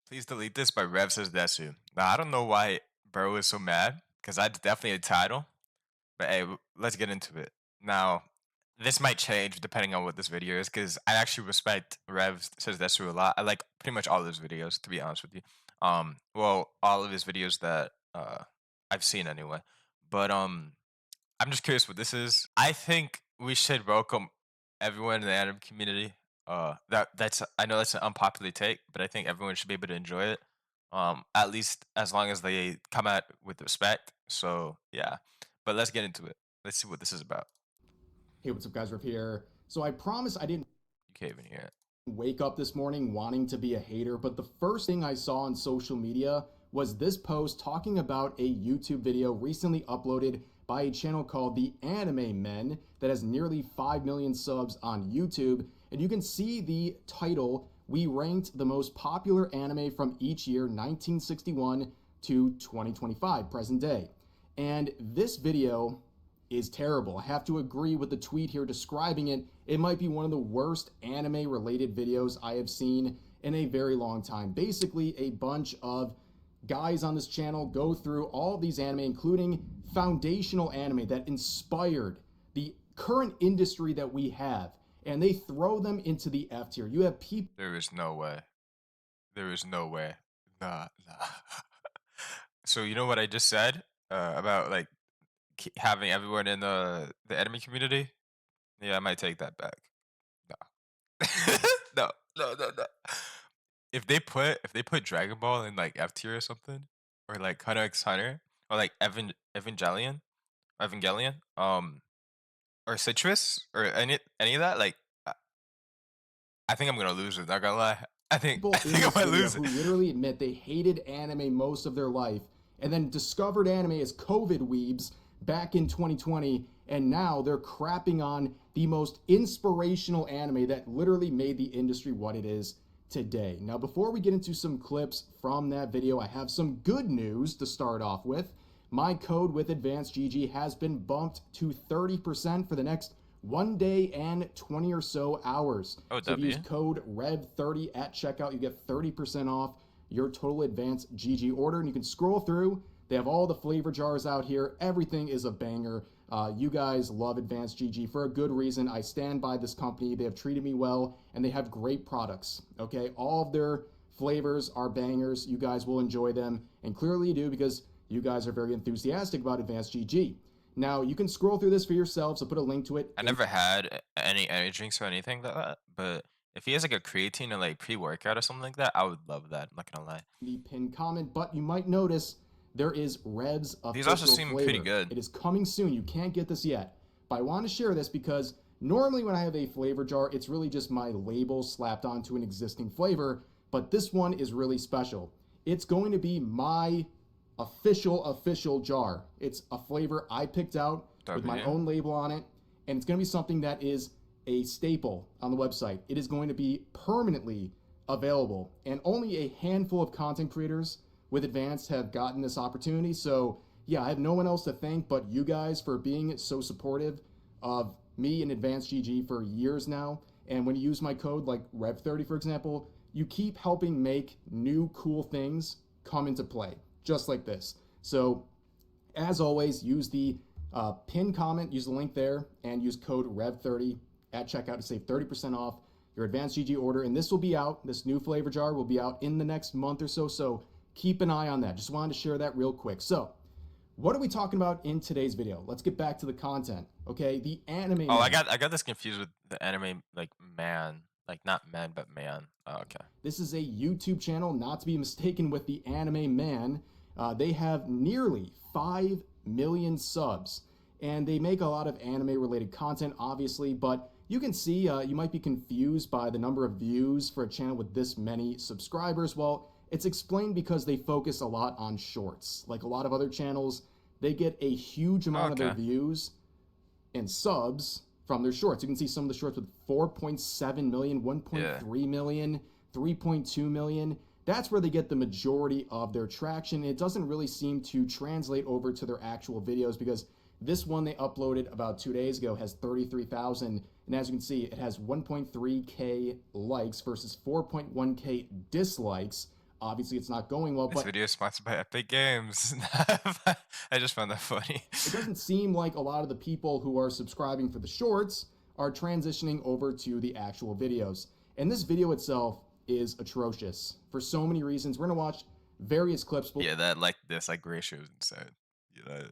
Please delete this by Revsaysdesu. Now I don't know why bro is so mad, because that's definitely a title. But hey, let's get into it. Now, this might change depending on what this video is, because I actually respect Revsaysdesu a lot. I like pretty much all of his videos, to be honest with you. Well, all of his videos that I've seen anyway. But I'm just curious what this is. I think we should welcome everyone in the anime community. That's I know that's an unpopular take, but I think everyone should be able to enjoy it. At least as long as they come at with respect. So yeah. But let's get into it. Let's see what this is about. Hey, what's up, guys? Riff here. So I promise I didn't You can't even hear it. wake up this morning wanting to be a hater, but the first thing I saw on social media was this post talking about a YouTube video recently uploaded by a channel called The Anime Men that has nearly 5 million subs on YouTube. And you can see the title. We ranked the most popular anime from each year, 1961 to 2025, present day. And this video is terrible. I have to agree with the tweet here describing it. It might be one of the worst anime related videos I have seen in a very long time. Basically, a bunch of guys on this channel go through all these anime, including foundational anime that inspired the current industry that we have, and they throw them into the F tier. You have people. There is no way. There is no way. Nah. So you know what I just said about like having everyone in the enemy community? Yeah, I might take that back. No. No. If they put Dragon Ball in like F tier or something, or like Hunter x Hunter, or like Evangelion, or Citrus, or any of that, like I think I'm gonna lose it. Not gonna lie. I think I People in think I this might video lose it. who literally admit they hated anime most of their life and then discovered anime as COVID weebs back in 2020, and now they're crapping on the most inspirational anime that literally made the industry what it is today. Now, before we get into some clips from that video, I have some good news to start off with. My code with Advanced GG has been bumped to 30% for the next 1 day and 20 or so hours. Oh, So if you use W. code REV30 at checkout, you get 30% off your total Advanced GG order. And you can scroll through. They have all the flavor jars out here. Everything is a banger. You guys love Advanced GG for a good reason. I stand by this company. They have treated me well, and they have great products. Okay, all of their flavors are bangers. You guys will enjoy them, and clearly you do because you guys are very enthusiastic about Advanced GG. Now, you can scroll through this for yourselves. I'll put a link to it I in never had any energy drinks or anything like that, but if he has like a creatine or like pre-workout or something like that, I would love that. I'm not gonna lie. the pinned comment, but you might notice there is Rev's These also official seem pretty flavor. good. It is coming soon. You can't get this yet, but I want to share this because normally when I have a flavor jar, it's really just my label slapped onto an existing flavor, but this one is really special. It's going to be my official jar. It's a flavor I picked out with my W. own label on it, and it's going to be something that is a staple on the website. It is going to be permanently available, and only a handful of content creators with Advanced have gotten this opportunity. So yeah, I have no one else to thank but you guys for being so supportive of me and Advanced GG for years now. And when you use my code like Rev30, for example, you keep helping make new cool things come into play, just like this. So as always, use the pinned comment, use the link there, and use code REV30 at checkout to save 30% off your Advanced GG order. And this will be out, this new flavor jar will be out in the next month or so. So keep an eye on that. Just wanted to share that real quick. So what are we talking about in today's video? Let's get back to the content. Okay, the anime. Oh, Man. I got this confused with the anime like man, like not man but man. Oh, okay. This is a YouTube channel, not to be mistaken with the Anime Man. They have nearly 5 million subs, and they make a lot of anime related content, obviously, but you can see you might be confused by the number of views for a channel with this many subscribers. Well, it's explained because they focus a lot on shorts. Like a lot of other channels, they get a huge amount of their Okay. views and subs from their shorts. You can see some of the shorts with 4.7 million, Yeah. 1.3 million, 3.2 million. That's where they get the majority of their traction. It doesn't really seem to translate over to their actual videos because this one they uploaded about 2 days ago has 33,000. And as you can see, it has 1.3K likes versus 4.1K dislikes Obviously, it's not going well, This but video is sponsored by Epic Games. I just found that funny. it doesn't seem like a lot of the people who are subscribing for the shorts are transitioning over to the actual videos. And this video itself is atrocious for so many reasons. We're going to watch various clips. Yeah, that like this like ratio is insane. Yeah,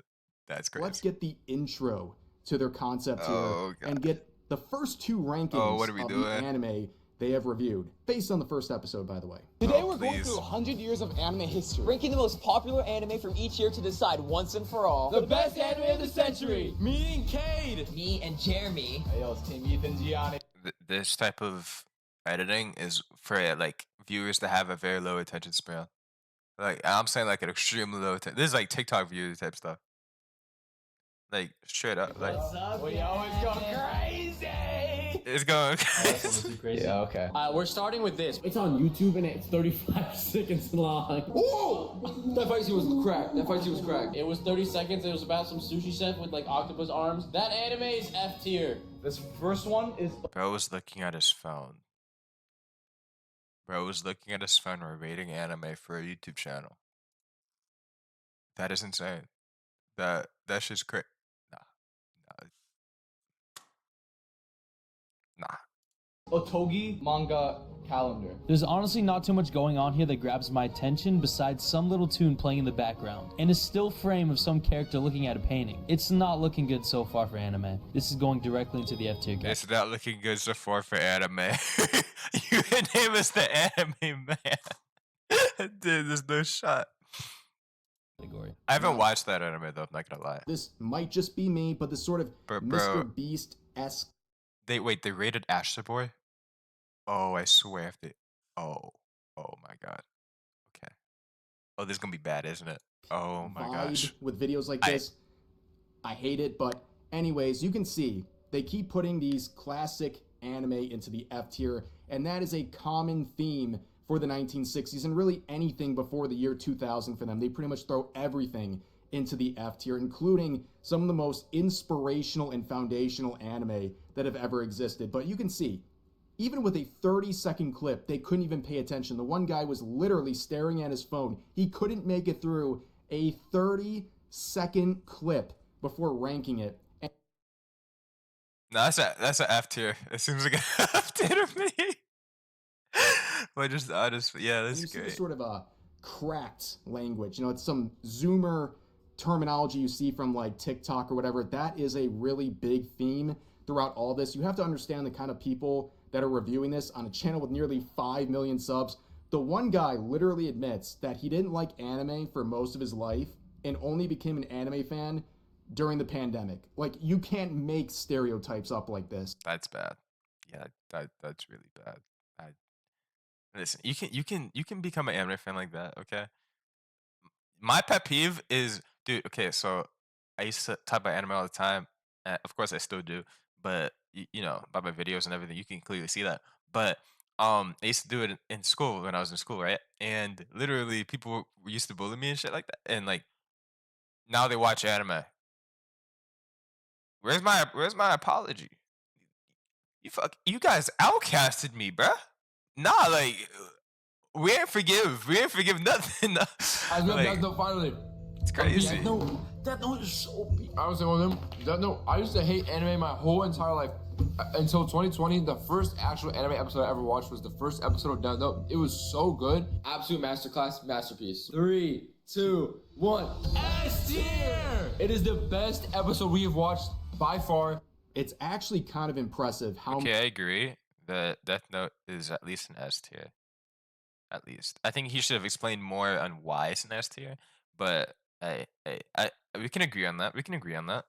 that's Let's crazy. get the intro to their concept here Oh and god. get the first two Oh, what rankings are we of the doing? anime they have reviewed, based on the first episode, by the way. Today Oh, we're going please. through 100 years of anime history, ranking the most popular anime from each year to decide once and for all The best anime of the century. Me and Cade. Me and Jeremy. Hey, yo, it's Team Ethan Gianni. This type of editing is for like viewers to have a very low attention span. Like I'm saying, like an extremely low attention. This is like TikTok view type stuff. Like straight up, like What's up? We always go crazy. it's going. Crazy. Yeah, okay. We're starting with this. It's on YouTube and it's 35 seconds long. Oh! That fight scene was cracked. That fight scene was cracked. It was 30 seconds. It was about some sushi chef with like octopus arms. That anime is F tier. This first one is Bro was looking at his phone. Bro was looking at his phone or rating anime for a YouTube channel. That is insane. That's just crazy. Nah, nah. Otogi manga calendar. There's honestly not too much going on here that grabs my attention besides some little tune playing in the background, and a still frame of some character looking at a painting. It's not looking good so far for anime. This is going directly into the F tier category. It's not looking good so far for anime. Your name is the anime man. Dude, there's no shot. I haven't watched that anime though, I'm not gonna lie. This might just be me, but this sort of Bro, Mr. Beast-esque. they rated Astro Boy? Oh, I swear if they oh my god. Okay. Oh, this is gonna be bad, isn't it? Oh my gosh. With videos like this. I hate it, but anyways, you can see they keep putting these classic anime into the F tier, and that is a common theme for the 1960s and really anything before the year 2000 for them. They pretty much throw everything into the F tier, including some of the most inspirational and foundational anime that have ever existed. But you can see, even with a 30-second clip, they couldn't even pay attention. The one guy was literally staring at his phone. He couldn't make it through a 30-second clip before ranking it. No, that's a F tier. It seems like a F tier to me. But yeah, And that's you see great. this sort of a cracked language. You know, it's some Zoomer terminology you see from like TikTok or whatever. That is a really big theme throughout all this. You have to understand the kind of people that are reviewing this on a channel with nearly 5 million subs. The one guy literally admits that he didn't like anime for most of his life and only became an anime fan during the pandemic. Like, you can't make stereotypes up like this. That's bad. Yeah, that's really bad. Listen, you can become an anime fan like that, okay? My pet peeve is, dude. Okay, so I used to talk about anime all the time. Of course, I still do, but you know, by my videos and everything, you can clearly see that. But I used to do it in school when I was in school, right? And literally, people used to bully me and shit like that. And like now they watch anime. Where's my apology? You guys outcasted me, bruh. Nah, like we ain't forgive nothing. Like, Finally. it's crazy. That note is so big. I was one of them. That note, I used to hate anime my whole entire life. Until 2020, the first actual anime episode I ever watched was the first episode of Death Note. It was so good. Absolute masterclass, masterpiece. 3, 2, 1. S tier! It is the best episode we have watched by far. It's actually kind of impressive how Okay, I agree that Death Note is at least an S tier. At least I think he should have explained more on why it's an S tier. But we can agree on that. We can agree on that.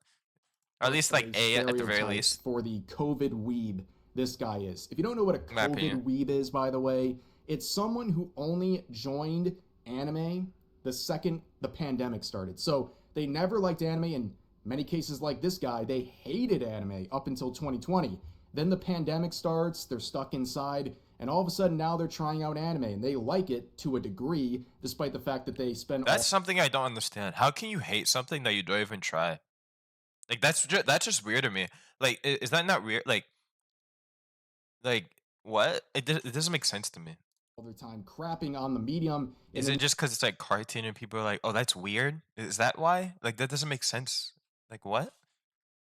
Or at least like A at the very stereotype least. for the COVID weeb this guy is. If you don't know what a My COVID opinion. weeb is, by the way, it's someone who only joined anime the second the pandemic started. So they never liked anime. In many cases, like this guy, they hated anime up until 2020. Then the pandemic starts, they're stuck inside, and all of a sudden now they're trying out anime and they like it to a degree, despite the fact that they spend That's something I don't understand. How can you hate something that you don't even try? Like that's just weird to me. Like is that not weird? Like what? It doesn't make sense to me. all their time crapping on the medium. Is it just because it's like cartoon and people are like, oh, that's weird? Is that why? Like, that doesn't make sense. Like, what?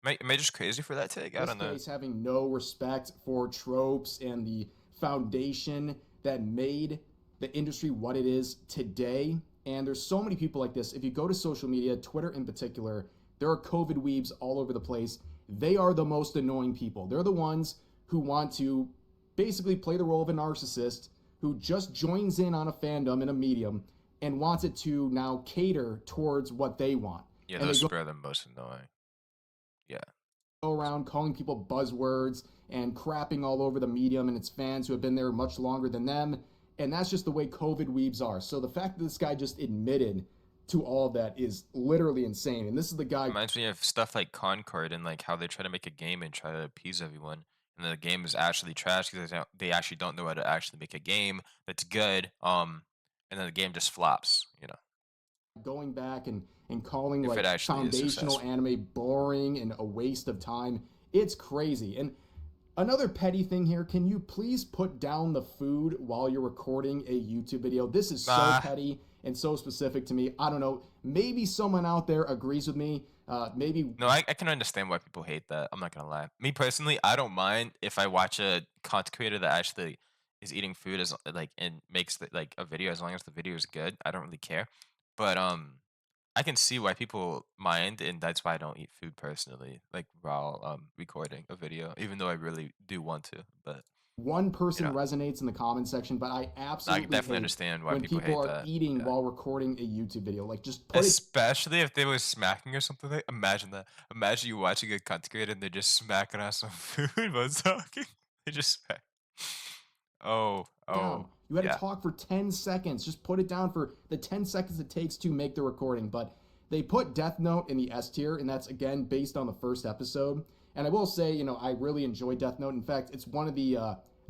Am I just crazy for that take? I this don't know. case having no respect for tropes and the foundation that made the industry what it is today. And there's so many people like this. If you go to social media, Twitter in particular, there are COVID weebs all over the place. They are the most annoying people. They're the ones who want to basically play the role of a narcissist who just joins in on a fandom and a medium and wants it to now cater towards what they want. Yeah, And those are the most annoying. Yeah. Go around calling people buzzwords and crapping all over the medium and its fans who have been there much longer than them. And that's just the way COVID weebs are. So the fact that this guy just admitted to all of that is literally insane. And this is the guy. Reminds me of stuff like Concord and like how they try to make a game and try to appease everyone, and the game is actually trash because they actually don't know how to actually make a game that's good. And then the game just flops. You know. Going back and calling If like it actually is foundational successful. anime boring and a waste of time. It's crazy. And another petty thing here, can you please put down the food while you're recording a YouTube video? This is so Nah. petty and so specific to me. I don't know. Maybe someone out there agrees with me. Maybe No, I can understand why people hate that. I'm not gonna lie. Me personally, I don't mind if I watch a content creator that actually is eating food as like and makes like a video as long as the video is good. I don't really care. But I can see why people mind, and that's why I don't eat food personally, like while recording a video, even though I really do want to. But one person know. resonates in the comment section, but I I absolutely can definitely hate understand why when people people hate are that. eating Yeah. while recording a YouTube video. Like, just put it. Especially if they were smacking or something. Like, imagine that. Imagine you watching a content creator and they're just smacking on some food while talking. They just smack. Down. Oh, You had yeah. to talk for 10 seconds. Just put it down for the 10 seconds it takes to make the recording. But they put Death Note in the S tier, and that's, again, based on the first episode. And I will say, you know, I really enjoy Death Note. In fact, it's one of the,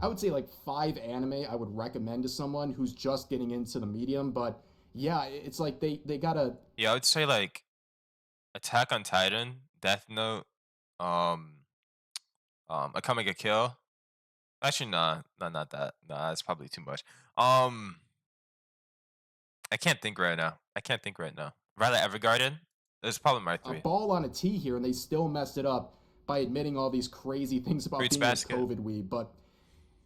I would say, like 5 anime I would recommend to someone who's just getting into the medium. But yeah, it's like they gotta. Yeah, I would say like Attack on Titan, Death Note, um, Akame ga Kill. Actually, nah, not that. Nah, that's probably too much. I can't think right now. Violet Evergarden. That's probably my A 3. ball on a tee here, and they still messed it up by admitting all these crazy things about Fruits being Basket. a COVID weeb. But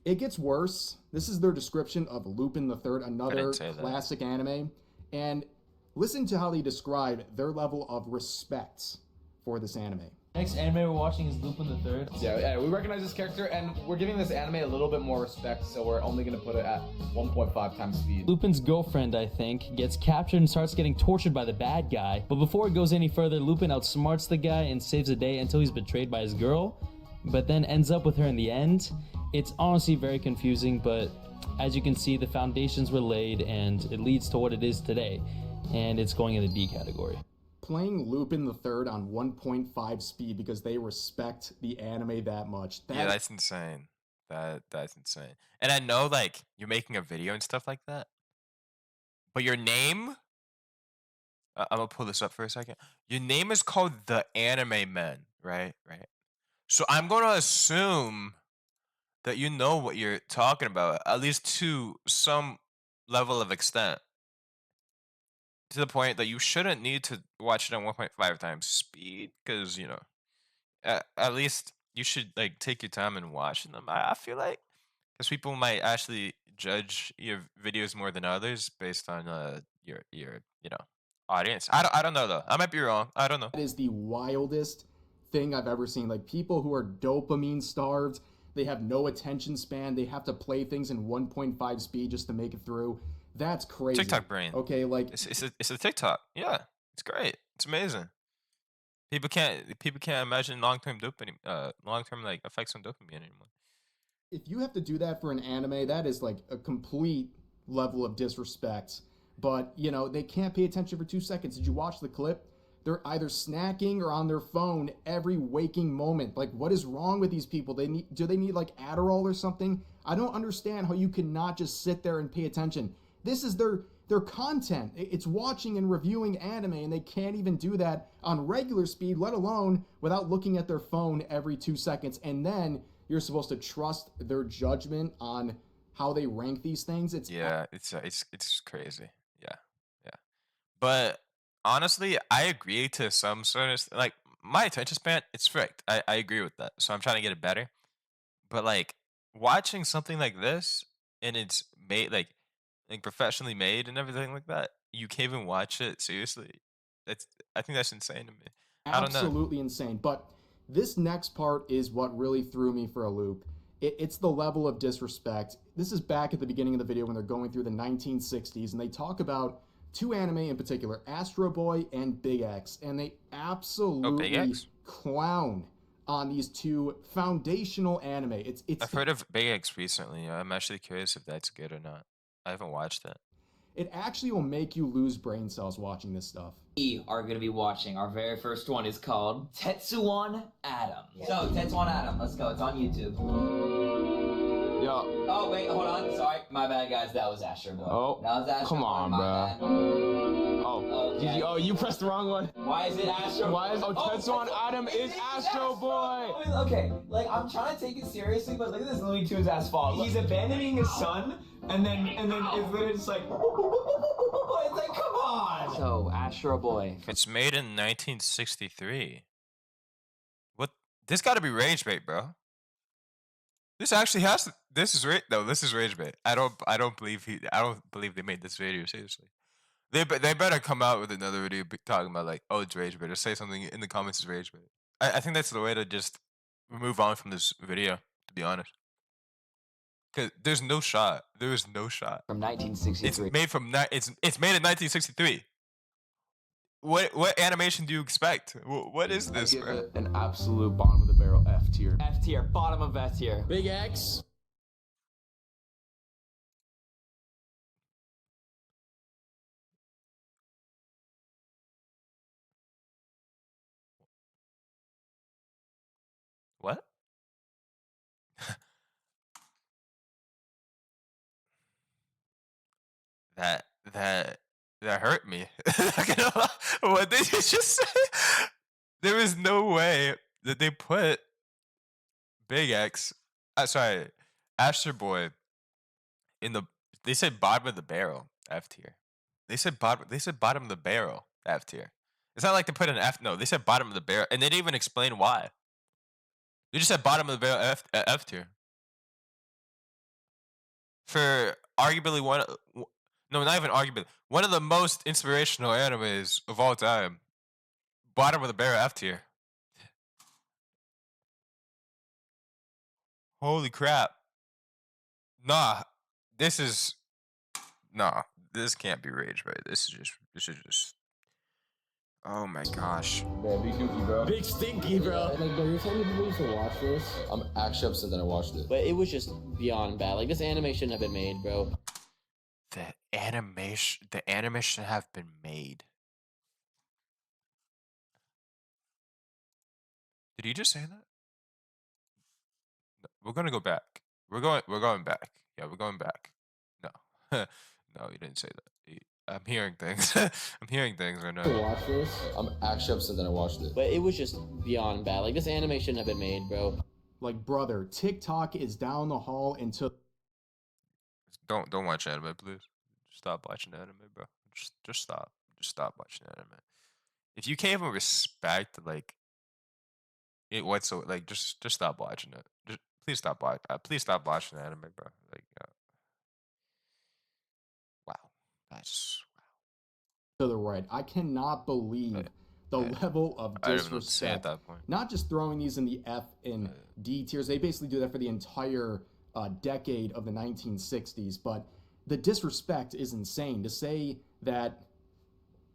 it gets worse. This is their description of Lupin the Third, another say that. classic anime. And listen to how they describe their level of respect for this anime. Next anime we're watching is Lupin the Third. Yeah, we recognize this character, and we're giving this anime a little bit more respect, so we're only gonna put it at 1.5 times speed. Lupin's girlfriend, I think, gets captured and starts getting tortured by the bad guy. But before it goes any further, Lupin outsmarts the guy and saves the day until he's betrayed by his girl, but then ends up with her in the end. It's honestly very confusing, but as you can see, the foundations were laid and it leads to what it is today, and it's going in the D category. Playing Lupin the Third on 1.5 speed because they respect the anime that much. Yeah, that's insane. That's insane. And I know like you're making a video and stuff like that, but your name. I'm gonna pull this up for a second. Your name is called the Anime Men, right? Right. So I'm gonna assume that you know what you're talking about, at least to some level of extent. To the point that you shouldn't need to watch it on 1.5 times speed, because you know, at least you should like take your time and watch them. I feel like because people might actually judge your videos more than others based on your you know audience. I don't know though. I might be wrong. I don't know. That is the wildest thing I've ever seen. Like, people who are dopamine starved, they have no attention span, they have to play things in 1.5 speed just to make it through. That's crazy. TikTok brain. Okay, like It's a TikTok. Yeah, it's great. It's amazing. People can't imagine long term like effects on dopamine anymore. if you have to do that for an anime, that is like a complete level of disrespect. But, you know, they can't pay attention for 2 seconds. Did you watch the clip? They're either snacking or on their phone every waking moment. Like, what is wrong with these people? Do they need like Adderall or something? I don't understand how you cannot just sit there and pay attention. This is their content. It's watching and reviewing anime, and they can't even do that on regular speed, let alone without looking at their phone every 2 seconds. And then you're supposed to trust their judgment on how they rank these things. Yeah, it's crazy. Yeah, yeah. But honestly, I agree to some sort of like my attention span. It's fricked. I agree with that. So I'm trying to get it better. But like watching something like this and it's made like professionally made and everything like that, you can't even watch it seriously. That's I think that's insane to me. I don't know. absolutely insane. But this next part is what really threw me for a loop. It's the level of disrespect. This is back at the beginning of the video when they're going through the 1960s, and they talk about two anime in particular, Astro Boy and Big X, and they Oh, Big absolutely X? clown on these two foundational anime. I've heard of Big X recently. I'm actually curious if that's good or not. I haven't watched it. It actually will make you lose brain cells watching this stuff. We are going to be watching. Our very first one is called Tetsuwan Atom. So, Tetsuwan Atom, let's go. It's on YouTube. Yeah. Oh, wait, hold on. Sorry. My bad, guys. That was Astro Boy. Oh, that was Astro come Boy. on, My bruh. bad. Oh, Okay. you pressed the wrong one. Why is it Astro Why is Tetsuwan Atom is Astro Boy? Okay, like, I'm trying to take it seriously, but look at this Looney Tunes ass fall. He's abandoning his son, and then it's literally just like, it's like, come on. So, Astro Boy. It's made in 1963. What? This got to be rage bait, bro. This actually has. This is rage. No, this is rage bait. I don't believe they made this video seriously. They better come out with another video talking about like, oh, it's rage bait, or say something in the comments is rage bait. I think that's the way to just move on from this video. To be honest, because there's no shot. There is no shot. From 1963. It's made it's made in 1963. What animation do you expect? What is I this, give bro? it an absolute bottom of the barrel F tier. F tier, bottom of F tier. Big X. What? that that that hurt me. Not gonna lie. What did you just say? There is no way that they put Big X, sorry, Astro Boy in the. They said bottom of the barrel F tier. They said bottom of the barrel F tier. It's not like they put an F. No, they said bottom of the barrel, and they didn't even explain why. They just said bottom of the barrel F tier. For arguably no, not even arguably, one of the most inspirational animes of all time. Bottom of the barrel F tier. Holy crap. Nah, this is this can't be rage, right? This is just oh my gosh. Man, big dookie, bro. Big stinky, bro. Like, bro, you're telling me people used to watch this? I'm actually upset that I watched it. But it was just beyond bad. Like, this anime shouldn't have been made, bro. The animation have been made. Did you just say that? No, we're gonna go back. We're going back. Yeah, we're going back. No. No, you didn't say that. I'm hearing things. I'm hearing things right To now. watch this? I'm actually upset that I watched it. But it was just beyond bad. Like, this anime shouldn't have been made, bro. Like, brother, TikTok is down the hall and took Don't watch anime, please. Stop watching anime, bro. Just stop. Just stop watching anime. If you can't even respect like it whatsoever, like just stop watching it. Just please stop watching anime, bro. Like wow, that's to the right. I cannot believe the level of I don't even know what to say at disrespect. that point. Not just throwing these in the F and D tiers. They basically do that for the entire decade of the 1960s. But the disrespect is insane. To say that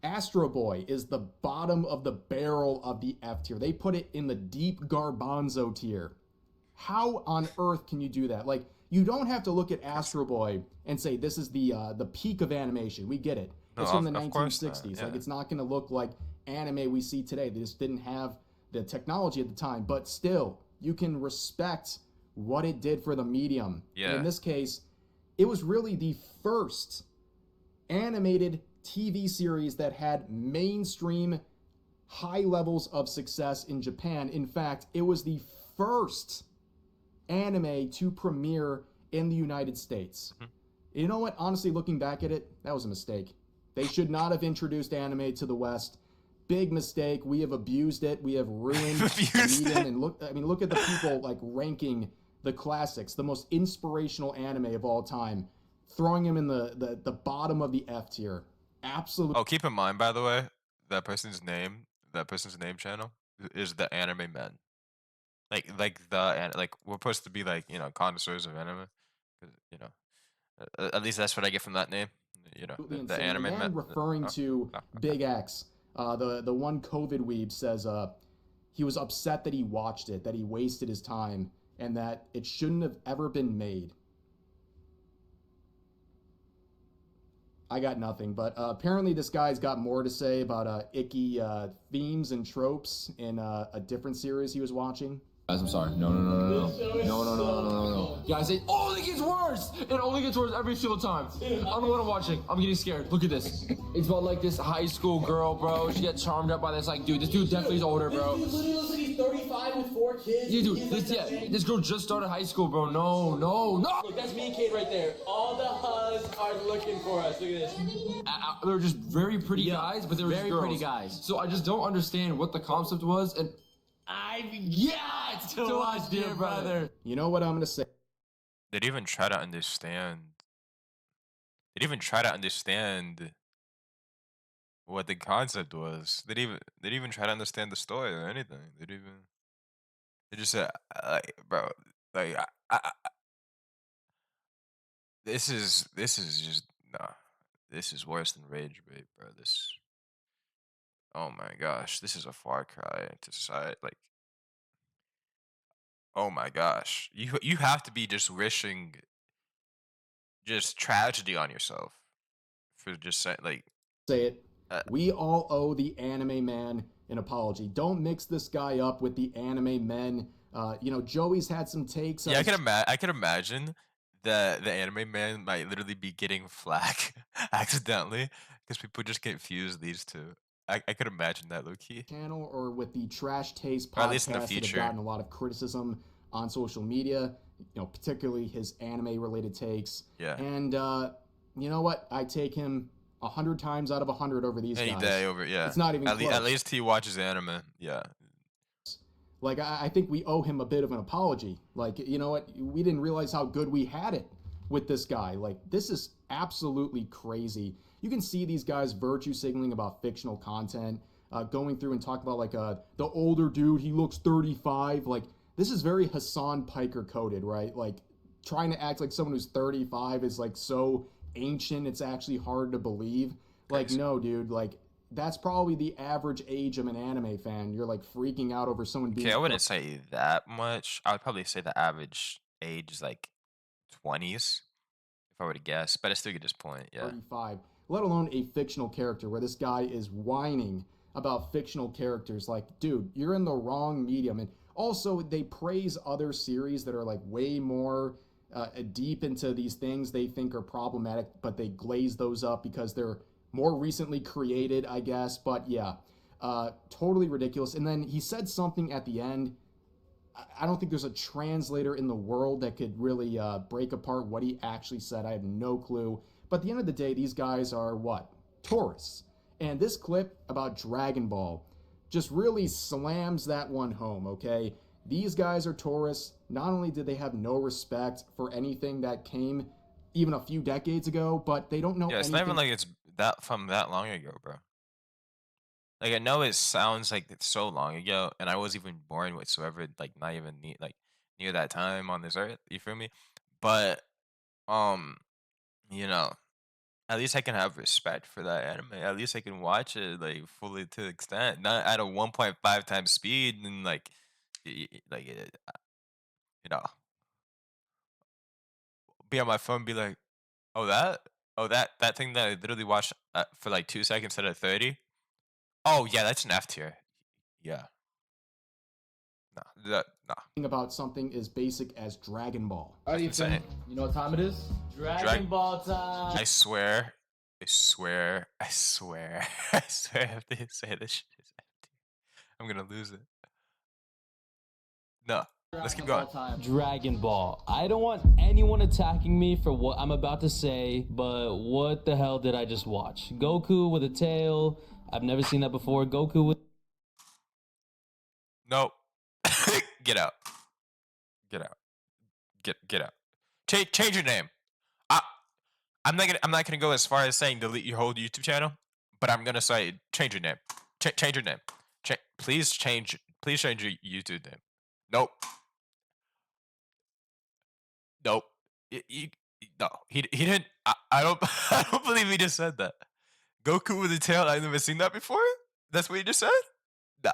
Astro Boy is the bottom of the barrel of the F tier. They put it in the deep garbanzo tier. How on earth can you do that? Like, you don't have to look at Astro Boy and say this is the peak of animation. We get it. No, It's from the of course not, 1960s. yeah. Like, it's not going to look like anime we see today. They just didn't have the technology at the time. But still, you can respect what it did for the medium. And Yeah. in this case, it was really the first animated TV series that had mainstream high levels of success in Japan. In fact, it was the first anime to premiere in the United States. Mhm. You know what? Honestly, looking back at it, that was a mistake. They should not have introduced anime to the West. Big mistake. We have abused it. We have ruined the Abused medium. it. And look at the people like ranking the classics, the most inspirational anime of all time, throwing him in the bottom of the F tier. Absolutely. Oh, keep in mind, by the way, that person's name channel is the Anime Men. Like we're supposed to be like connoisseurs of anime, 'cause, at least that's what I get from that name. The Insane. Anime Men. And referring to Big X, the one COVID weeb says he was upset that he watched it, that he wasted his time, and that it shouldn't have ever been made. I got nothing, but apparently this guy's got more to say about icky themes and tropes in a different series he was watching. Guys, I'm sorry. No. Guys, it only gets worse. It only gets worse every single time. I don't know what I'm watching. I'm getting scared. Look at this. It's about like this high school girl, bro. She gets charmed up by this like dude. This dude definitely is older, bro. This dude literally looks like he's 35 with 4 kids. Yeah, dude. This girl just started high school, bro. No. Look, that's me and Kate right there. All the huzz are looking for us. Look at this. They're just very pretty guys, but they were very just pretty girls. guys. So I just don't understand what the concept was, and It's to watch, dear brother. You know what I'm going to say? They'd even try to understand. They'd even try to understand what the concept was. They'd even try to understand the story or anything. They just said, like, bro, like, this is just nah. This is worse than Rage Bait, bro. Oh my gosh, this is a far cry to society. Like, oh my gosh, you have to be just wishing just tragedy on yourself for just saying like. Say it. Uh, We all owe the Anime Man an apology. Don't mix this guy up with the Anime Men. Joey's had some takes. Yeah, I could imagine that the Anime Man might literally be getting flack accidentally because people just confuse these two. I could imagine that, low key. Channel or with the Trash Taste Or at least in the podcast that have future. gotten a lot of criticism on social media. Particularly his anime-related takes. Yeah. And you know what? I take him 100 times out of 100 over these Any guys. day over, yeah. It's not even close. At least he watches anime. Yeah. Like, I think we owe him a bit of an apology. Like, you know what? We didn't realize how good we had it with this guy. Like, this is absolutely crazy. You can see these guys virtue signaling about fictional content, going through and talk about, like, the older dude, he looks 35. Like, this is very Hassan Piker coded, right? Like, trying to act like someone who's 35 is, like, so ancient, it's actually hard to believe. Like, Crazy. no, dude, like, that's probably the average age of an anime fan. You're like freaking out over someone being. Okay, I wouldn't say that much. I would probably say the average age is like 20s, if I were to guess. But I still get this point, yeah. 35, let alone a fictional character where this guy is whining about fictional characters. Like, dude, you're in the wrong medium. And also, they praise other series that are like way more deep into these things they think are problematic, but they glaze those up because they're more recently created, I guess. But yeah, totally ridiculous. And then he said something at the end. I don't think there's a translator in the world that could really break apart what he actually said. I have no clue. But at the end of the day, these guys are what? Tourists. And this clip about Dragon Ball just really slams that one home, okay? These guys are tourists. Not only did they have no respect for anything that came even a few decades ago, but they don't know Yeah, it's anything. not even like it's that from that long ago, bro. Like, I know it sounds like it's so long ago, and I was even born whatsoever, like not even near that time on this earth. You feel me? But you know, at least I can have respect for that anime. At least I can watch it like fully to the extent, not at a 1.5 times speed, and like, like you know, be on my phone, be like, oh that thing that I literally watched for like 2 seconds out of 30. Oh yeah, that's an F tier. Yeah. No. About something as basic as Dragon Ball. All right, That's insane. Ethan. You know what time it is? Dragon Ball time. I swear, I swear, I have to say this shit is F tier. I'm gonna lose it. No. Let's keep of going. all time. Dragon Ball. I don't want anyone attacking me for what I'm about to say, but what the hell did I just watch? Goku with a tail. I've never seen that before. Goku with... Nope. Get out. Get out. Get out. Change your name. I'm not gonna go as far as saying delete your whole YouTube channel, but I'm gonna say change your name. Change your name. Please change your YouTube name. Nope. Nope. No. He didn't. I don't I don't believe he just said that. Goku with a tail. I've never seen that before. That's what you just said. Nah.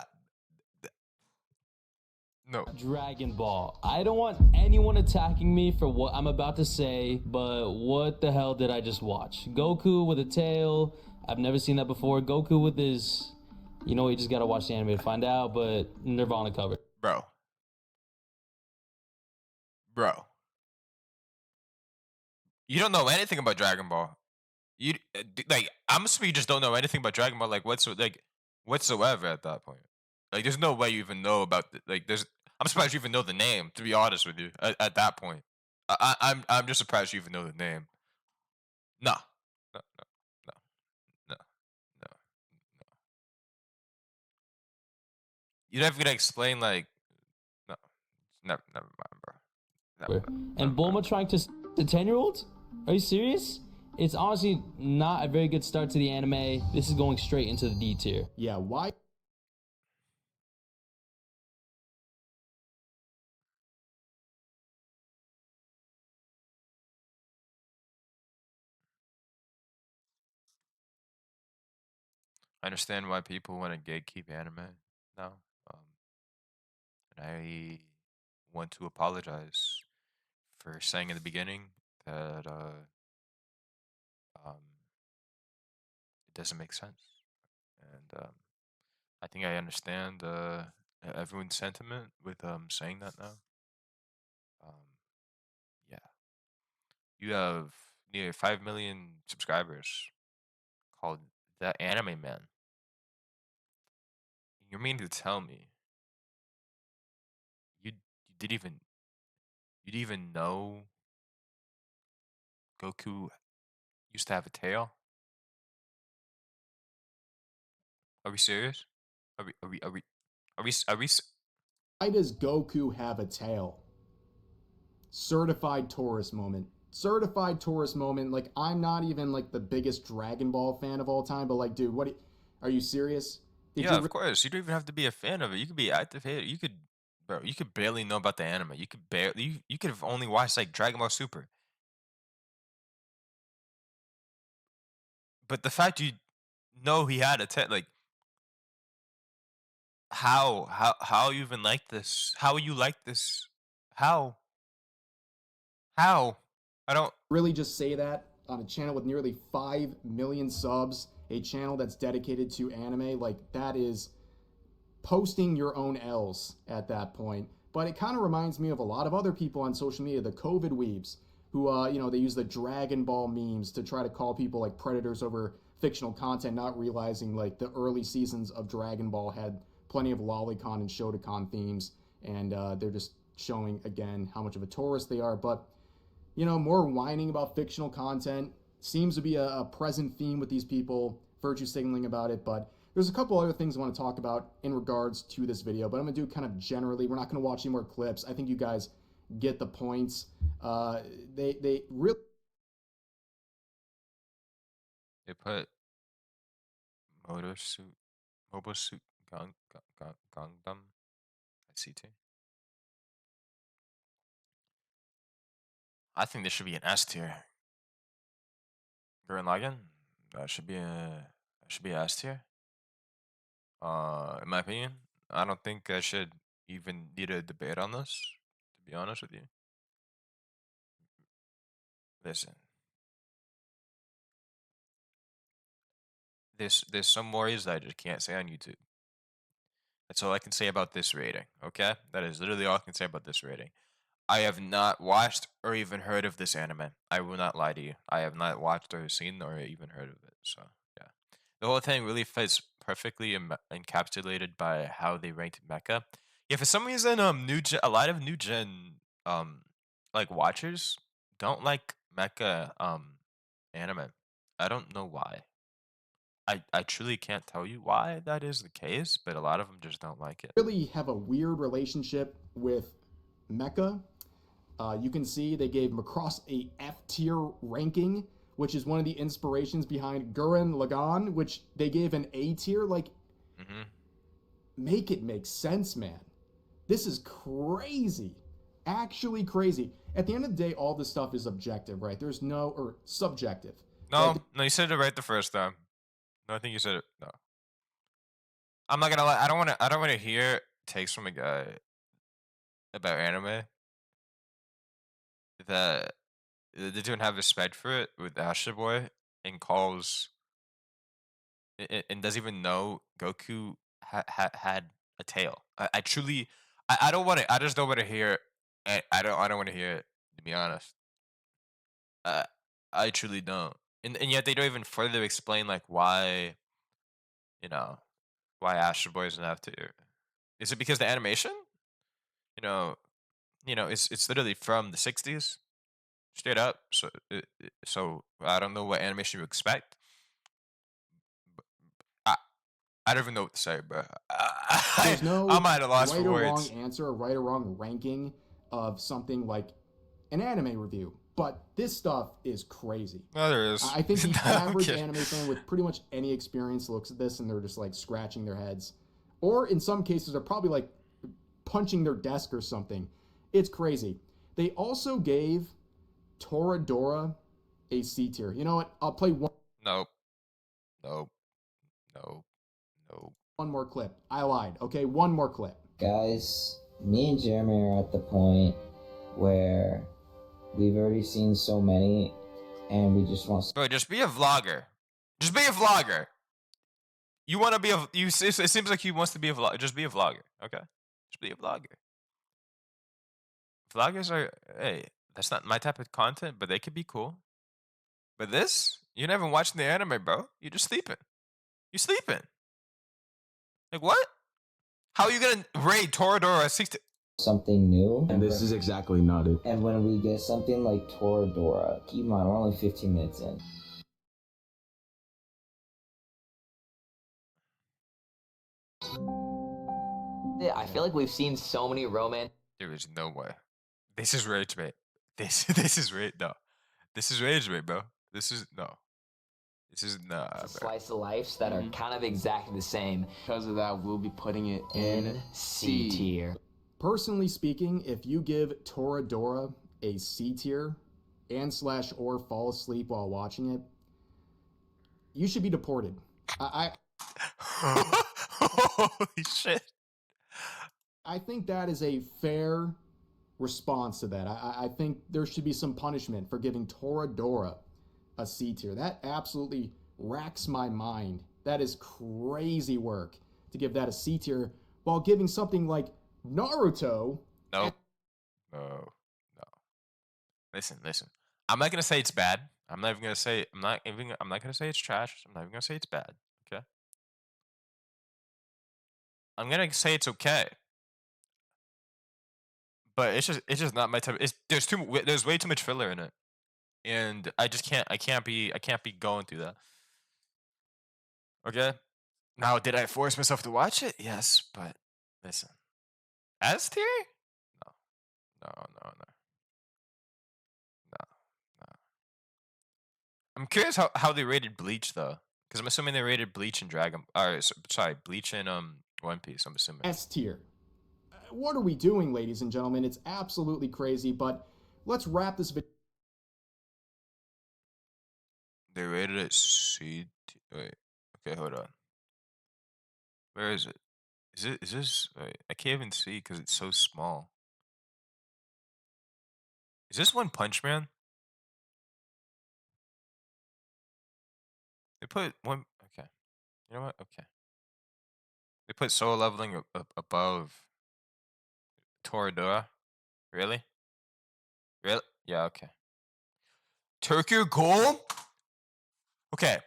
No. Dragon Ball. I don't want anyone attacking me for what I'm about to say, but what the hell did I just watch? Goku with a tail. I've never seen that before. Goku with his... You know, you just gotta watch the anime to find out, but Nirvana cover. Bro. You don't know anything about Dragon Ball. You like, I'm assuming you just don't know anything about Dragon Ball, like whatsoever at that point. Like, there's no way you even know about there's. I'm surprised you even know the name. To be honest with you, at that point, I'm just surprised you even know the name. No, no, no, no, no, no, no. You're never gonna explain like, no, never mind, bro. And Bulma trying to the 10-year-olds? Are you serious? It's honestly not a very good start to the anime. This is going straight into the D tier. Yeah, why? I understand why people want to gatekeep anime now, um, and I want to apologize for saying in the beginning that um, it doesn't make sense, and I think I understand everyone's sentiment with saying that now. Um, yeah, you have near 5 million subscribers called the Anime Man. You mean to tell me you didn't even know Goku used to have a tail? Are we serious? Are we? Why does Goku have a tail? Certified tourist moment. Certified tourist moment. Like, I'm not even like the biggest Dragon Ball fan of all time, but like, dude, are you serious? Yeah, of course. You don't even have to be a fan of it. You could be active hater. You could, bro. You could barely know about the anime. You could barely. You could have only watched like Dragon Ball Super. But the fact you know he had a like, how you even like this? How you like this? How? How? I don't. Really just say that on a channel with nearly 5 million subs, a channel that's dedicated to anime? Like, that is posting your own L's at that point. But it kind of reminds me of a lot of other people on social media, the COVID weebs, who, they use the Dragon Ball memes to try to call people like predators over fictional content, not realizing like the early seasons of Dragon Ball had plenty of lolicon and Shotokan themes, and they're just showing again how much of a tourist they are. But more whining about fictional content seems to be a present theme with these people, virtue signaling about it. But there's a couple other things I want to talk about in regards to this video, but I'm going to do kind of generally. We're not going to watch any more clips. I think you guys get the points. They really... They put Mobile Suit Gundam at CT. I think this should be an S tier. Gurren Lagann, that should be a S tier. In my opinion, I don't think I should even need a debate on this. To be honest with you, listen. There's some worries that I just can't say on YouTube. That's all I can say about this rating. Okay, that is literally all I can say about this rating. I have not watched or even heard of this anime. I will not lie to you. I have not watched or seen or even heard of it. So yeah, the whole thing really fits perfectly encapsulated by how they ranked Mecha. Yeah, for some reason, a lot of new gen like watchers don't like mecha anime. I don't know why. I truly can't tell you why that is the case, but a lot of them just don't like it. Really have a weird relationship with mecha. You can see they gave Macross a F tier ranking, which is one of the inspirations behind Gurren Lagann, which they gave an A tier. Like, make it make sense, man. This is crazy. Actually crazy. At the end of the day, all this stuff is objective, right? There's no, or subjective. No, Right? no, you said it right the first time. No, I think you said it. No, I'm not gonna lie. I don't want to hear takes from a guy about anime that they don't have respect for it with Astro Boy and calls and doesn't even know Goku had a tail. I truly, I don't want to. I just don't want to hear. I don't want to hear it. To be honest, uh, I truly don't. And yet they don't even further explain like why you know why Astro Boy doesn't have to. Is it because the animation? You know, it's literally from the '60s, straight up. So I don't know what animation you expect. I I don't even know what to say, bro. There's no I'm at a loss right for or wrong words. answer or right or wrong ranking of something like an anime review, but this stuff is crazy. No, there is. I think the No, I'm average kidding. anime fan with pretty much any experience looks at this and they're just like scratching their heads, or in some cases are probably like punching their desk or something. It's crazy. They also gave Toradora a C tier. You know what? I'll play Nope. Nope. Nope. Nope. one more clip. I lied. Okay, one more clip. Guys, me and Jeremy are at the point where we've already seen so many and we just want Bro, just be a vlogger. Just be a vlogger. You want to be a you? It seems like he wants to be a vlogger. Just be a vlogger, okay? Just be a vlogger. Vloggers are hey, that's not my type of content, but they could be cool. But this, you're not even watching the anime, bro. You're just sleeping. You sleeping. Like what? How are you gonna rate Toradora 60? something new. And this is exactly not it. And when we get something like Toradora, keep in mind, we're only 15 minutes in. I feel like we've seen so many romance. There is no way. This is rage bait. This is rage. No, this is rage bait, bro. This is no. This is nah, bro. Slice of lives that are kind of exactly the same. Because of that, we'll be putting it In C tier. Personally speaking, if you give Toradora a C tier and / or fall asleep while watching it, you should be deported. Holy shit. I think that is a fair response to that. I think there should be some punishment for giving Toradora a C tier. That absolutely racks my mind. That is crazy work to give that a C tier while giving something like Naruto. No. No. No. Listen. I'm not gonna say it's bad. I'm not gonna say it's trash. I'm not even gonna say it's bad. Okay. I'm gonna say it's okay. But it's just not my type. There's way too much filler in it. And I can't be going through that. Okay? Now, did I force myself to watch it? Yes, but listen. S tier? No. No. I'm curious how they rated Bleach though. Because I'm assuming they rated Bleach and Bleach and One Piece, I'm assuming. S tier. What are we doing, ladies and gentlemen? It's absolutely crazy, but let's wrap this video. They rated it C. Wait. Okay, hold on. Where is it? Is this? Wait, I can't even see because it's so small. Is this One Punch Man? They put one. Okay. You know what? Okay. They put Soul Leveling above Toradora. Really? Really? Yeah. Okay. Tokyo Ghoul. Okay.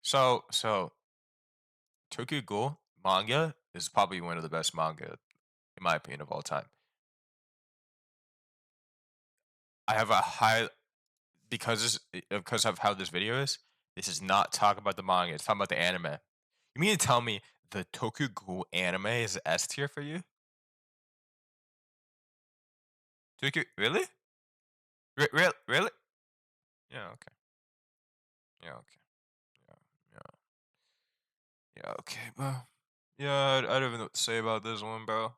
So Tokyo Ghoul manga is probably one of the best manga in my opinion, of all time. I have a high because of how this video is. This is not talk about the manga. It's talking about the anime. You mean to tell me the Tokyo Ghoul anime is S tier for you? Tokyo, really? Really? Yeah. Okay. Yeah. Okay. Yeah. Yeah. Yeah. Okay, bro. Yeah, I don't even know what to say about this one, bro.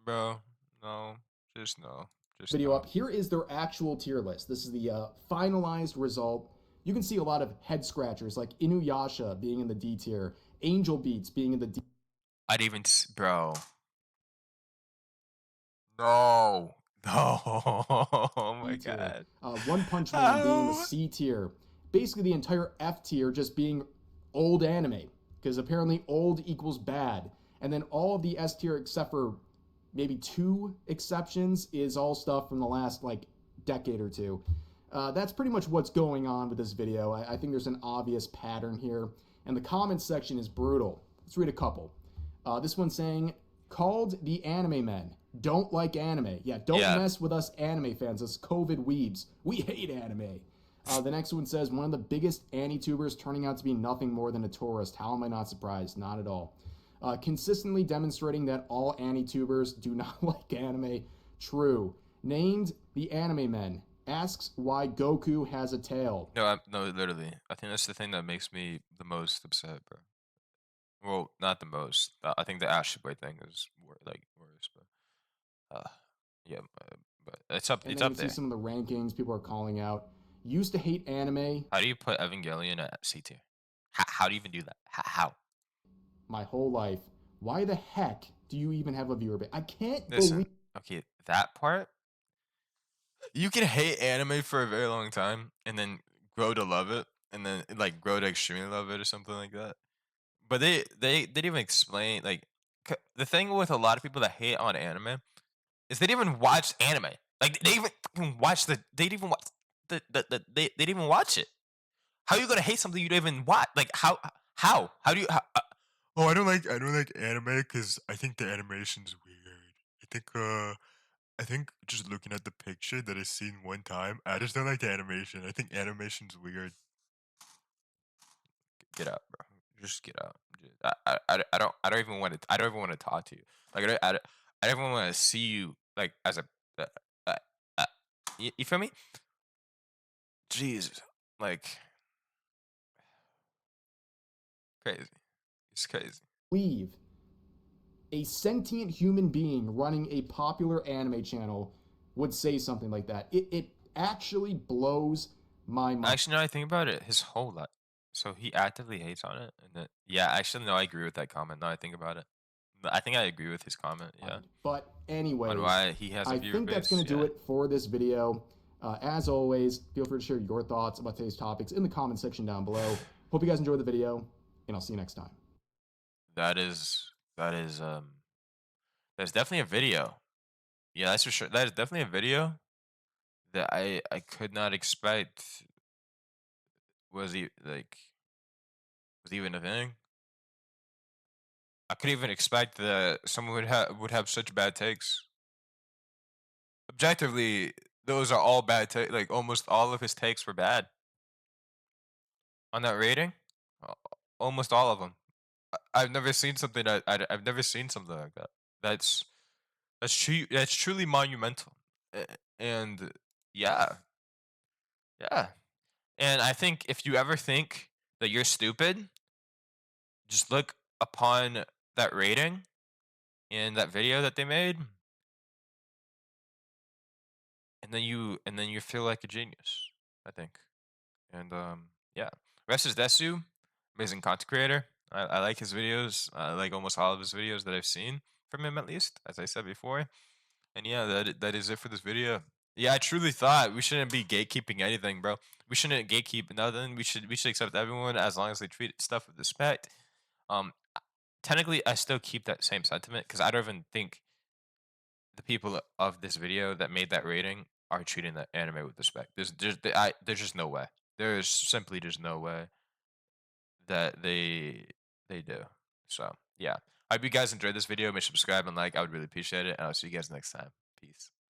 Bro, no, just no, just Video no. up. Here is their actual tier list. This is the finalized result. You can see a lot of head scratchers like Inuyasha being in the D tier, Angel Beats being in the D. I'd even, bro. No, no. Oh my tier. god. One Punch Man being the C tier. Basically, the entire F tier just being old anime, because apparently old equals bad. And then all of the S tier, except for maybe 2 exceptions, is all stuff from the last like decade or two. That's pretty much what's going on with this video. I think there's an obvious pattern here, and the comments section is brutal. Let's read a couple. This one saying, called the anime men. Don't like anime. Yeah, don't mess with us anime fans, us COVID weebs. We hate anime. The next one says, one of the biggest anti-tubers turning out to be nothing more than a tourist. How am I not surprised? Not at all. Consistently demonstrating that all anti-tubers do not like anime. True. Named the anime men. Asks why Goku has a tail. No, no, literally. I think that's the thing that makes me the most upset, bro. Well, not the most. I think the Ash Boy thing is like worse, but yeah, but it's up. And It's then up you there. see some of the rankings people are calling out. Used to hate anime. How do you put Evangelion at C tier? How do you even do that? How? My whole life. Why the heck do you even have a viewer base? I can't Listen, believe. okay, that part. You can hate anime for a very long time and then grow to love it, and then like grow to extremely love it or something like that. But they didn't even explain like the thing with a lot of people that hate on anime is they didn't even watch anime. Like they even fucking watch they didn't even watch they didn't even watch it. How are you gonna hate something you don't even watch? Like how do you oh, I don't like anime because I think the animation's weird. I think just looking at the picture that I seen one time, I just don't like the animation. I think animation's weird. Get out, bro. Just get out. I don't even want to. I don't even want to talk to you. Like I don't even want to see you. Like as a. Uh, uh, you feel me? Jesus, like crazy. It's crazy. Believe a sentient human being running a popular anime channel would say something like that. It actually blows my mind. Actually, now I think about it, his whole life. So he actively hates on it, and then yeah, actually, no, I agree with that comment. Now I think about it, I think I agree with his comment. Yeah. But anyways, On why he has a I viewer think that's base, going to do yeah. it for this video. As always, feel free to share your thoughts about today's topics in the comment section down below. Hope you guys enjoyed the video, and I'll see you next time. That's definitely a video. Yeah, that's for sure. That is definitely a video that I could not expect was was even a thing. I couldn't even expect that someone would have such bad takes. Objectively, those are all bad takes. Like almost all of his takes were bad on that rating. Al- Almost all of them. I've never seen something I've never seen something like that. That's that's truly monumental. And yeah, yeah. And I think if you ever think that you're stupid, just look upon that rating in that video that they made, and then you feel like a genius, I think. And yeah. Revsaysdesu, amazing content creator. I like his videos. I like almost all of his videos that I've seen from him, at least, as I said before. And yeah, that is it for this video. Yeah, I truly thought we shouldn't be gatekeeping anything, bro. We shouldn't gatekeep nothing. We should accept everyone as long as they treat stuff with respect. Um, technically, I still keep that same sentiment because I don't even think the people of this video that made that rating are treating the anime with respect. There's just no way. There's simply just no way that they do. So yeah, I hope you guys enjoyed this video. Make sure to subscribe and like. I would really appreciate it. And I'll see you guys next time. Peace.